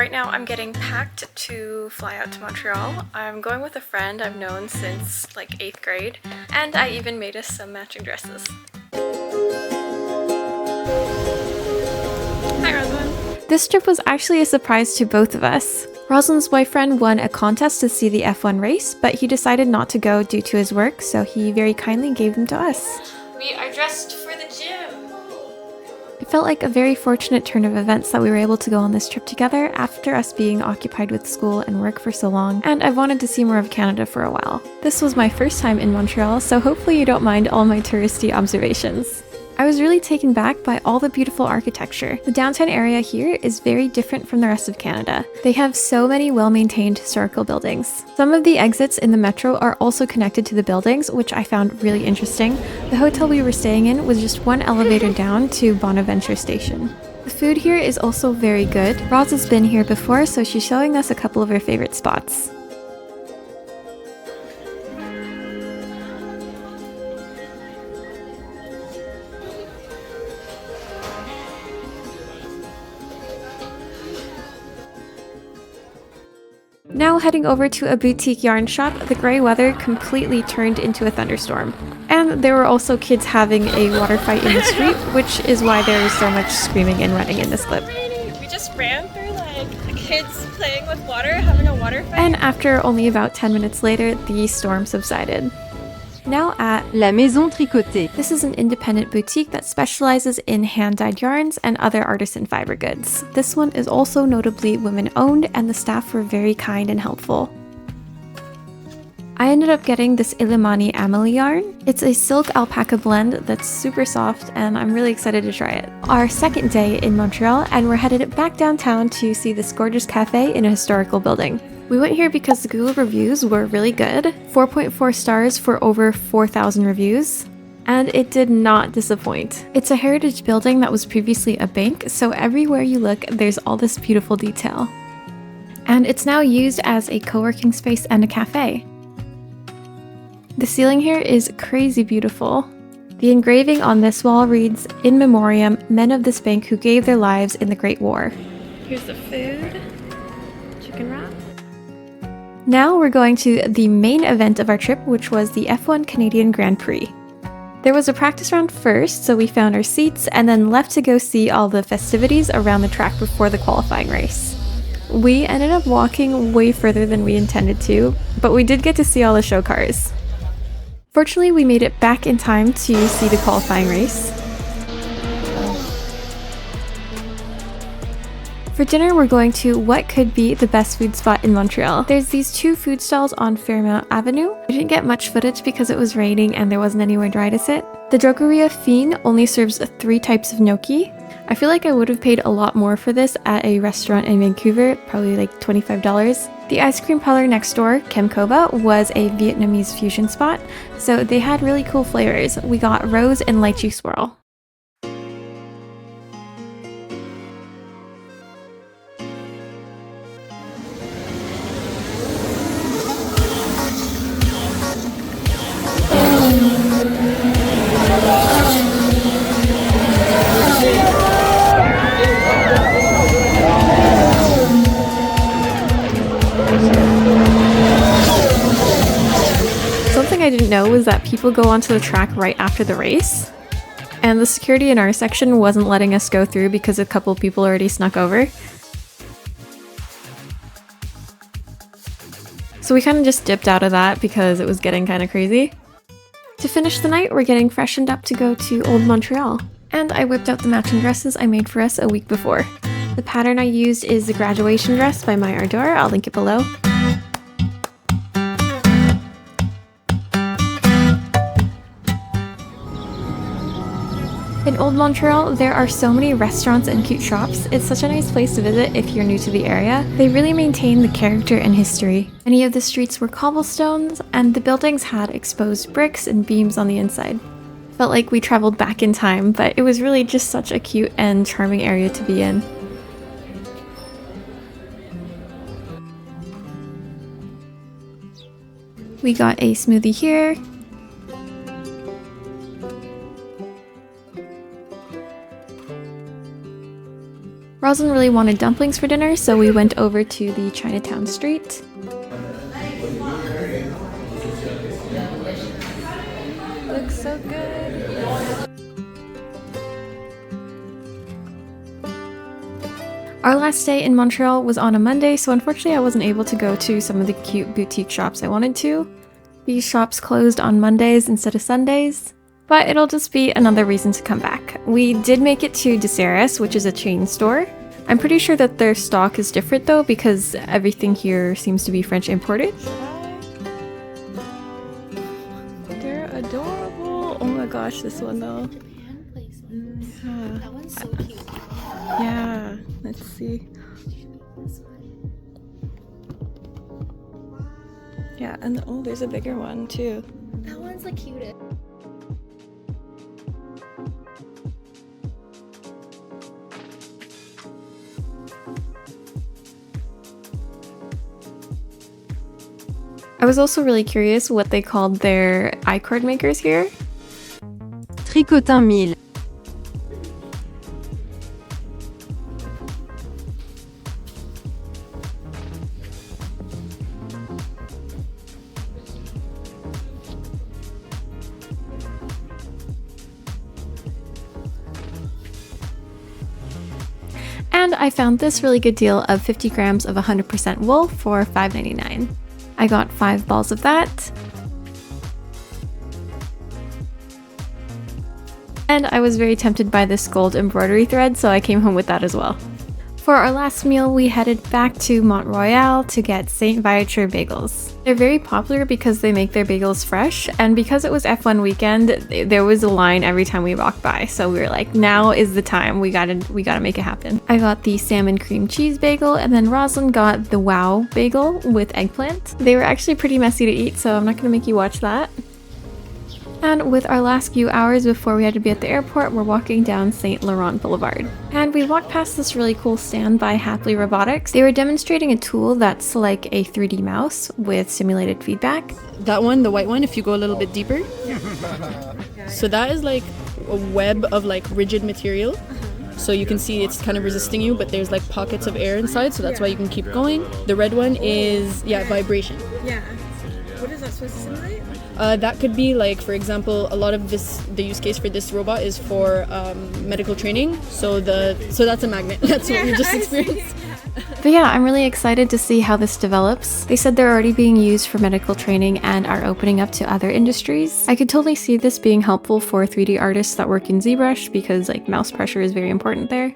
Right now I'm getting packed to fly out to Montreal. I'm going with a friend I've known since like 8th grade, and I even made us some matching dresses. Hi Rosalind! This trip was actually a surprise to both of us. Rosalind's boyfriend won a contest to see the F1 race, but he decided not to go due to his work, so he very kindly gave them to us. We are dressed for the gym! It felt like a very fortunate turn of events that we were able to go on this trip together after us being occupied with school and work for so long, and I've wanted to see more of Canada for a while. This was my first time in Montreal, so hopefully you don't mind all my touristy observations. I was really taken back by all the beautiful architecture. The downtown area here is very different from the rest of Canada. They have so many well-maintained historical buildings. Some of the exits in the metro are also connected to the buildings, which I found really interesting. The hotel we were staying in was just one elevator down to Bonaventure Station. The food here is also very good. Roz has been here before, so she's showing us a couple of her favorite spots. Now heading over to a boutique yarn shop, the grey weather completely turned into a thunderstorm. And there were also kids having a water fight in the street, which is why there was so much screaming and running in this clip. We just ran through like kids playing with water, having a water fight. And after only about 10 minutes later, the storm subsided. Now at La Maison Tricotée. This is an independent boutique that specializes in hand-dyed yarns and other artisan fiber goods. This one is also notably women-owned, and the staff were very kind and helpful. I ended up getting this Illimani Amelie yarn. It's a silk alpaca blend that's super soft, and I'm really excited to try it. Our second day in Montreal, and we're headed back downtown to see this gorgeous cafe in a historical building. We went here because the Google reviews were really good, 4.4 stars for over 4,000 reviews, and it did not disappoint. It's a heritage building that was previously a bank, so everywhere you look, there's all this beautiful detail. And it's now used as a co-working space and a cafe. The ceiling here is crazy beautiful. The engraving on this wall reads, "In Memoriam, men of this bank who gave their lives in the Great War." Here's the food. Chicken wrap. Now we're going to the main event of our trip, which was the F1 Canadian Grand Prix. There was a practice round first, so we found our seats and then left to go see all the festivities around the track before the qualifying race. We ended up walking way further than we intended to, but we did get to see all the show cars. Fortunately, we made it back in time to see the qualifying race. For dinner, we're going to what could be the best food spot in Montreal. There's these two food stalls on Fairmount Avenue. We didn't get much footage because it was raining and there wasn't anywhere dry to sit. The Drogheria Fine only serves 3 types of gnocchi. I feel like I would have paid a lot more for this at a restaurant in Vancouver, probably like $25. The ice cream parlor next door, Kem Koba, was a Vietnamese fusion spot, so they had really cool flavors. We got rose and lychee swirl. Something I didn't know was that people go onto the track right after the race, and the security in our section wasn't letting us go through because a couple people already snuck over. So we kind of just dipped out of that because it was getting kind of crazy. To finish the night, we're getting freshened up to go to Old Montreal. And I whipped out the matching dresses I made for us a week before. The pattern I used is the graduation dress by Mai Ardour. I'll link it below. In Old Montreal, there are so many restaurants and cute shops. It's such a nice place to visit if you're new to the area. They really maintain the character and history. Many of the streets were cobblestones, and the buildings had exposed bricks and beams on the inside. Felt like we traveled back in time, but it was really just such a cute and charming area to be in. We got a smoothie here. Rosalind really wanted dumplings for dinner, so we went over to the Chinatown street. Looks so good. Our last day in Montreal was on a Monday, so unfortunately I wasn't able to go to some of the cute boutique shops I wanted to. These shops closed on Mondays instead of Sundays, but it'll just be another reason to come back. We did make it to DeSerres, which is a chain store. I'm pretty sure that their stock is different though, because everything here seems to be French imported. They're adorable. Oh my gosh, this one though. Yeah. That one's so cute. Yeah, let's see. Yeah, and oh, there's a bigger one too. That one's the cutest. I was also really curious what they called their I-cord makers here. Tricotée 1000. And I found this really good deal of 50 grams of 100% wool for $5.99. I got 5 balls of that. And I was very tempted by this gold embroidery thread, so I came home with that as well. For our last meal, we headed back to Montreal to get St. Viateur bagels. They're very popular because they make their bagels fresh, and because it was F1 weekend, there was a line every time we walked by, so we were like, now is the time, we gotta make it happen. I got the salmon cream cheese bagel, and then Rosalind got the wow bagel with eggplant. They were actually pretty messy to eat, so I'm not gonna make you watch that. And with our last few hours before we had to be at the airport, we're walking down St. Laurent Boulevard. And we walked past this really cool stand by Haply Robotics. They were demonstrating a tool that's like a 3D mouse with simulated feedback. That one, the white one, if you go a little bit deeper. So that is like a web of like rigid material. So you can see it's kind of resisting you, but there's like pockets of air inside, so that's why you can keep going. The red one is, vibration. Yeah. What is that supposed to simulate? That could be like, for example, a lot of the use case for this robot is for medical training. So that's a magnet. That's what we just experienced. But yeah, I'm really excited to see how this develops. They said they're already being used for medical training and are opening up to other industries. I could totally see this being helpful for 3D artists that work in ZBrush because like mouse pressure is very important there.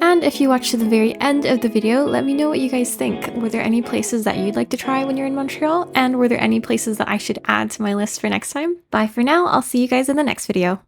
And if you watched to the very end of the video, let me know what you guys think. Were there any places that you'd like to try when you're in Montreal? And were there any places that I should add to my list for next time? Bye for now, I'll see you guys in the next video.